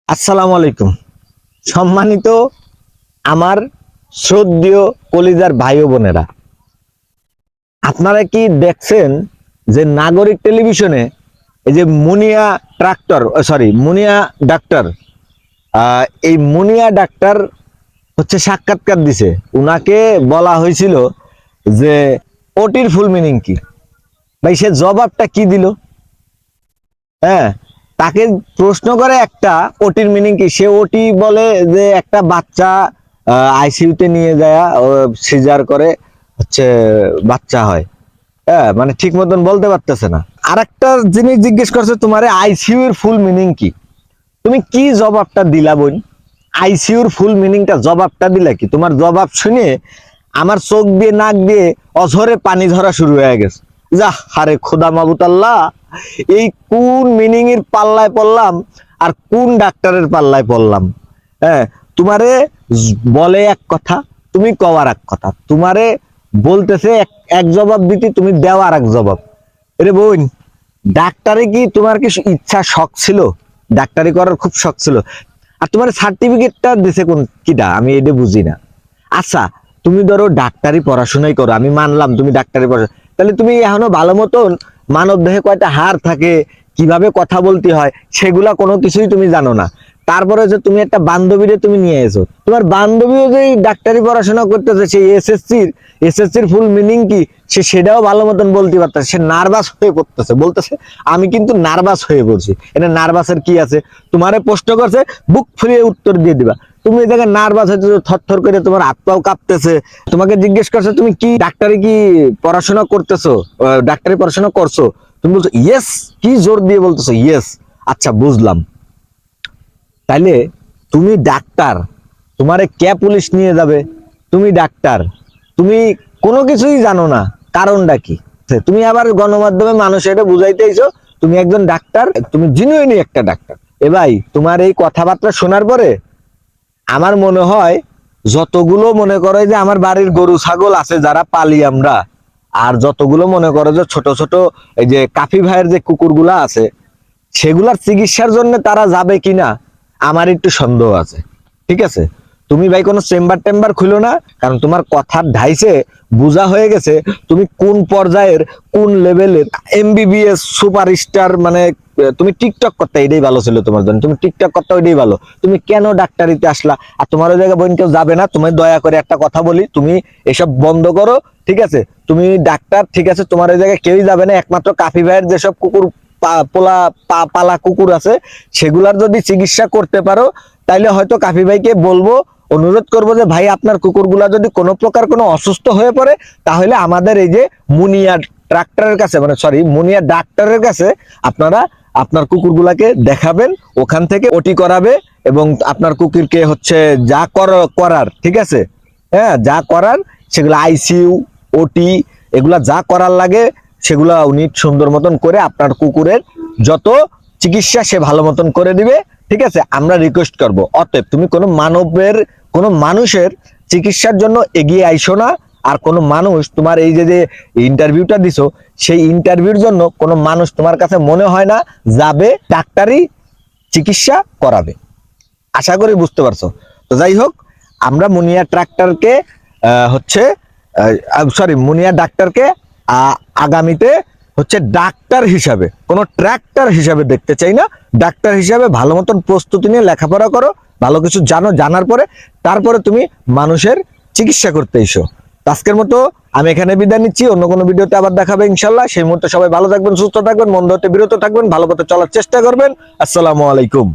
আসসালামু আলাইকুম। সম্মানিত আমার শ্রদ্ধেয় কলিজার ভাই ও বোনেরা, আপনারা কি দেখছেন যে নাগরিক টেলিভিশনে এই যে মুনিয়া ডাক্তার এই মুনিয়া ডাক্তার হচ্ছে সাক্ষাৎকার দিছে। উনাকে বলা হয়েছিল যে ওটির ফুল মিনিং কি। ভাই সে জবাবটা কি দিল? হ্যাঁ, তাকে প্রশ্ন করে একটা ওটির মিনিং কি, সে ওটি বলে যে একটা বাচ্চা আইসিইউতে নিয়ে যায় সিজার করে হচ্ছে বাচ্চা হয়। হ্যাঁ, মানে ঠিক মতন বলতে পারতেছে না। আর একটা জিনিস জিজ্ঞেস করছে, তোমার আইসিইউ এর ফুল মিনিং কি? তুমি কি জবাবটা দিলা বোন? আইসিইউর ফুল মিনিংটা জবাবটা দিলা কি? তোমার জবাব শুনে আমার চোখ দিয়ে নাক দিয়ে অঝরে পানি ঝরা শুরু হয়ে গেছে। যা হারে খোদা মাবুত আল্লাহ, এই কোন মিনিং এর পাল্লায় পড়লাম আর কোন ডাক্তারের পাল্লায় পড়লাম। হ্যাঁ, তোমারে বলে এক কথা, তুমি কওয়ার এক কথা। তোমারে বলতেছে এক জবাব দিতে, তুমি দেওয়ার এক জবাব। এরে বোন, ডাক্তারে কি তোমার কি ইচ্ছা শখ ছিল? ডাক্তারি করার খুব শখ ছিল? আর তোমার সার্টিফিকেটটা দিছে কোন কিটা, আমি এটা বুঝি না। আচ্ছা, তুমি ধরো ডাক্তারি পড়াশোনাই করো, আমি মানলাম তুমি ডাক্তারি পড়াশোনা, তাহলে তুমি এখনো ভালো মতন মানব দেহে কয়টা হাড় থাকে, কিভাবে কথা বলতে হয়, সেগুলা কোনো কিছুই তুমি জানো না। তারপরে যে তুমি একটা বান্ধবীরে তুমি নিয়ে এসো, তোমার বান্ধবীও যে ডাক্তারি পড়াশোনা করতেছে, সেই এসএসসির ফুল মিনিং কি সে সেটাও ভালো মতন বলতে পারতেছে। সে নার্ভাস হয়ে পড়তেছে, বলতেছে আমি কিন্তু নার্ভাস হয়ে পড়ছি। এটা নার্ভাসের কি আছে? তোমারে প্রশ্ন করছে, বুক ফুলিয়ে উত্তর দিয়ে দিবা। তুমি এই জায়গায় নার্ভাস হয়েছে, থরথর করে তোমার হাত পাও কাঁপতেছে। তোমাকে জিজ্ঞেস করছে তুমি কি ডাক্তারি কি পড়াশোনা করতেছো, ডাক্তারি পড়াশোনা করছো? তুমি বলছো ইয়েস, কি জোর দিয়ে বলতেছো ইয়েস। আচ্ছা, বুঝলাম। তাইলে তুমি ডাক্তার, তোমারে কে পুলিশ নিয়ে যাবে? তুমি ডাক্তার, তুমি কোনো কিছুই জানো না, কারণটা কি? তুমি আবার গণমাধ্যমে মানুষ এটা বুঝাইতেইছো তুমি একজন ডাক্তার, তুমি জেনুইনই একটা ডাক্তার। এ ভাই, তোমার এই কথাবার্তা শোনার পরে আমার মনে হয় যতগুলো মনে করো যে আমার বাড়ির গরু ছাগল আছে যারা পালি আমরা, আর যতগুলো মনে করো যে ছোট ছোট এই যে কাফি ভাইয়ের যে কুকুরগুলা আছে, সেগুলার চিকিৎসার জন্য তারা যাবে কিনা আমার একটু সন্দেহ আছে। ঠিক আছে, তুমি ভাই কোনো চেম্বার খুলো না, কারণ তোমার কথার ঢাইসে বোঝা হয়ে গেছে তুমি কোন পর্যায়ের, কোন লেভেলের এমবিবিএস সুপারস্টার। মানে তুমি টিকটক করতে, এটাই ভালো ছিল তোমার জন্য, তুমি টিকটক করতে ওইটাই ভালো। তুমি কেন ডাক্তারিতে আসলা? আর তোমার ওই জায়গায় বোন কেউ যাবে না। তুমি দয়া করে একটা কথা বলি, তুমি এসব বন্ধ করো। ঠিক আছে, তুমি ডাক্তার, ঠিক আছে, তোমার ওই জায়গায় কেউই যাবে না, একমাত্র কাফি ভাইয়ের যেসব কুকুর পালা কুকুর আছে সেগুলার যদি চিকিৎসা করতে পারো, তাইলে হয়তো কাফি ভাইকে বলবো, অনুরোধ করবো যে ভাই আপনার কুকুরগুলা যদি কোনো প্রকার কোনো অসুস্থ হয়ে পড়ে, তাহলে আমাদের এই যে মুনিয়া ট্রাক্টরের কাছে, মানে সরি মুনিয়া ডাক্তারের কাছে আপনারা আপনার কুকুরগুলাকে দেখাবেন, ওখান থেকে ওটি করাবে এবং আপনার কুকুরকে হচ্ছে যা করার, ঠিক আছে, হ্যাঁ, যা করার সেগুলো আইসিইউ, ওটি, এগুলা যা করার লাগে সেগুলা উনি সুন্দর মতন করে আপনার কুকুরের যত চিকিৎসা সে ভালো মতন করে দিবে। ঠিক আছে, আমরা রিকোয়েস্ট করব, অতএব তুমি কোনো মানুষের চিকিৎসার জন্য এগিয়ে আইসো না। আর কোনো মানুষ তোমার এই যে ইন্টারভিউটা দিছো, সেই ইন্টারভিউর জন্য কোনো মানুষ তোমার কাছে মনে হয় না যাবে ডাক্তারি চিকিৎসা করাবে। আশা করি বুঝতে পারছো। তো যাই হোক, আমরা মুনিয়া ট্রাক্টরকে হচ্ছে মুনিয়া ডাক্তারকে আগামীতে হচ্ছে ডাক্তার হিসাবে, কোনো ট্রাক্টর হিসাবে দেখতে চাই না। ডাক্তার হিসাবে ভালো মতন প্রস্তুতি নিয়ে লেখাপড়া করো, ভালো কিছু জানো, জানার পরে তারপরে তুমি মানুষের চিকিৎসা করতে এসো। আজকের মতো আমি এখানে বিদায় নিচ্ছি, অন্য কোনো ভিডিওতে আবার দেখাবে ইনশাল্লাহ। সেই মুহূর্তে সবাই ভালো থাকবেন, সুস্থ থাকবেন, মন্দ হতে বিরত থাকবেন, ভালো পথে চলার চেষ্টা করবেন। আসসালামু আলাইকুম।